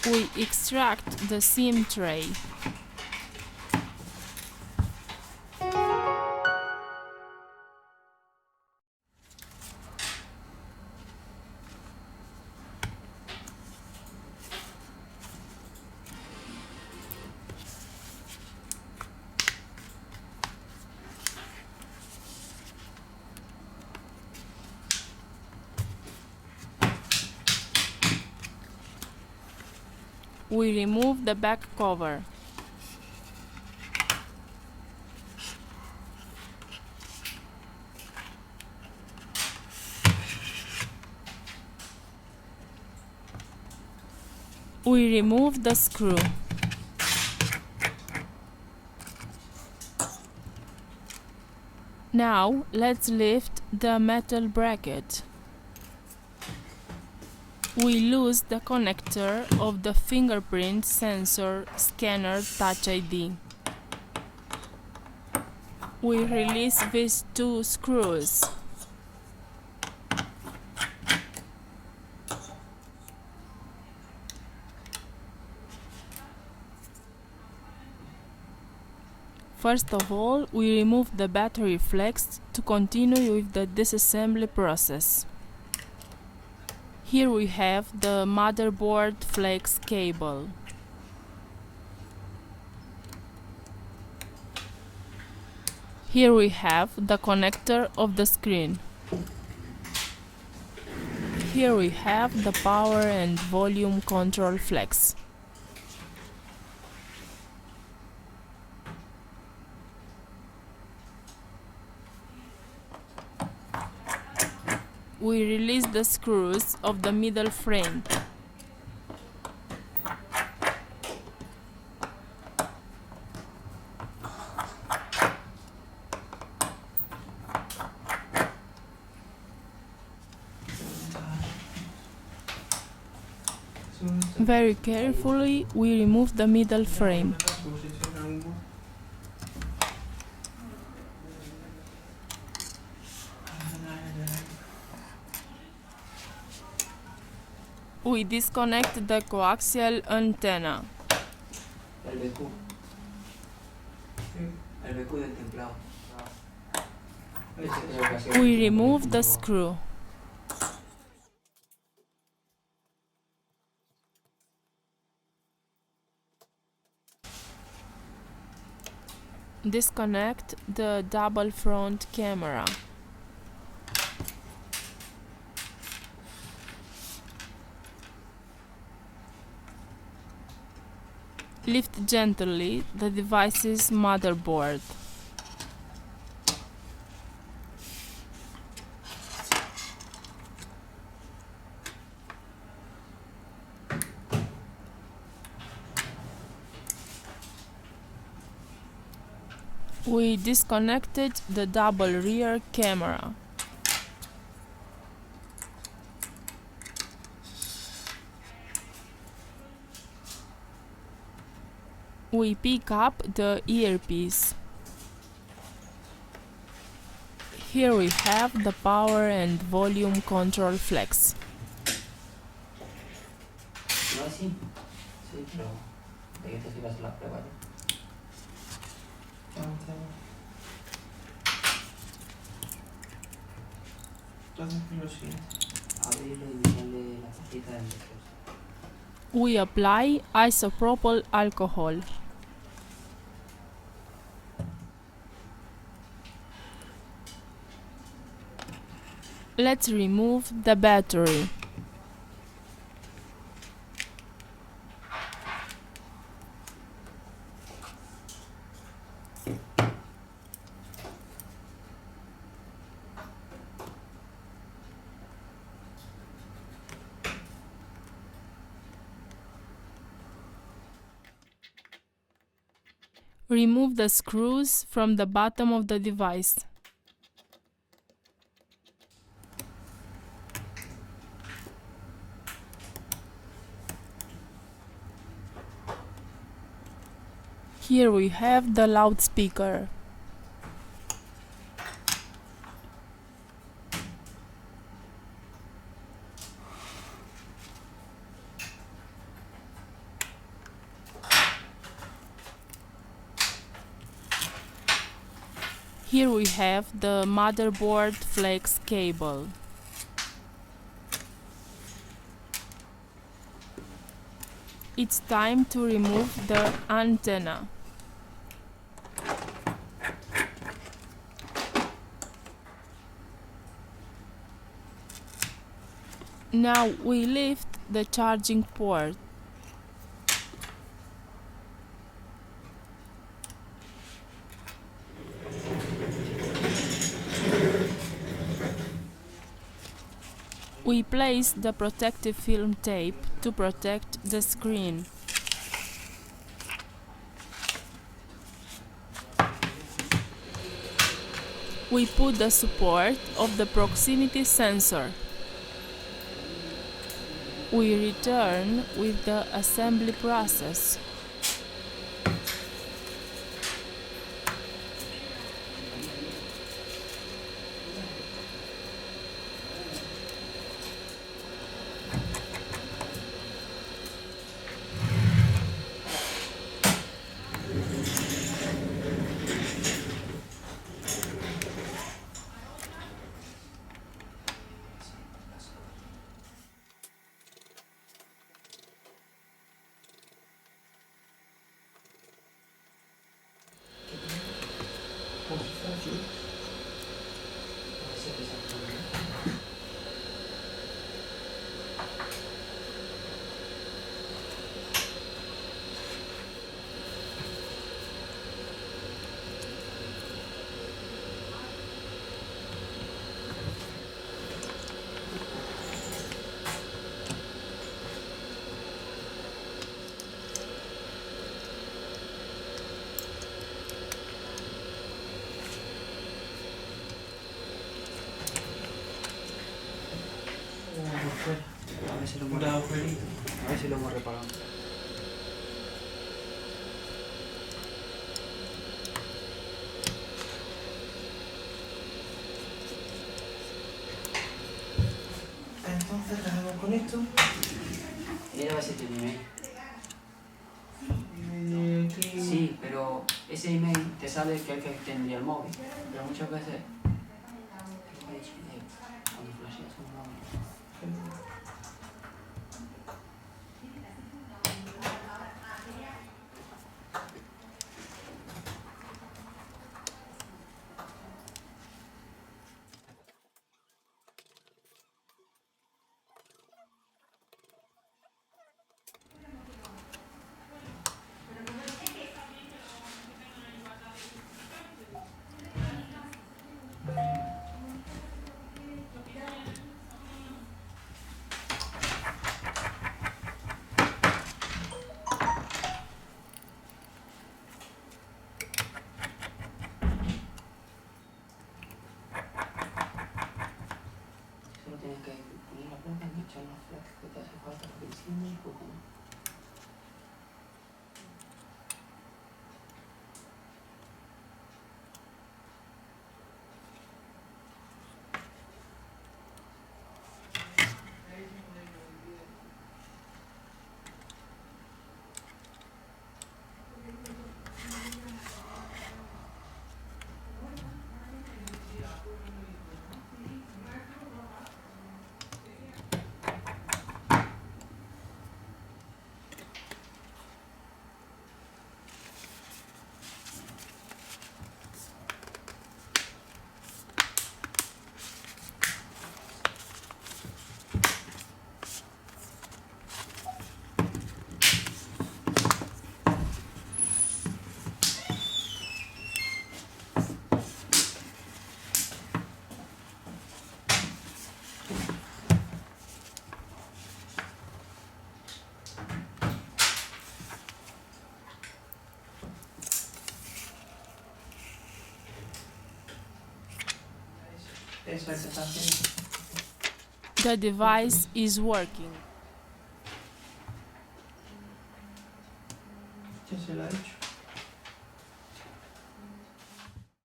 We extract the SIM tray. We remove the back cover. We remove the screw. Now let's lift the metal bracket. We lose the connector of the fingerprint sensor scanner Touch ID. We release these two screws. First of all, we remove the battery flex to continue with the disassembly process. Here we have the motherboard flex cable. Here we have the connector of the screen. Here we have the power and volume control flex. We release the screws of the middle frame. Very carefully, we remove the middle frame. We disconnect the coaxial antenna. We remove the screw. Disconnect the double front camera. Lift gently the device's motherboard. We disconnected the double rear camera. We pick up the earpiece. Here we have the power and volume control flex. We apply isopropyl alcohol. Let's remove the battery. Remove the screws from the bottom of the device. Here we have the loudspeaker. Here we have the motherboard flex cable. It's time to remove the antenna. Now we lift the charging port. We place the protective film tape to protect the screen. We put the support of the proximity sensor. We return with the assembly process. A ver si lo hemos reparado. Entonces, ¿qué hacemos con esto? Mira a ver si tiene email. Aquí... Sí, pero ese email te sale que el que tendría el móvil. Pero muchas veces... Cuando flasheas un móvil... Solo tienes que poner la placa, echar los flags que te hace falta, lo que enciende y poco más. Eso es que está haciendo. The device is working.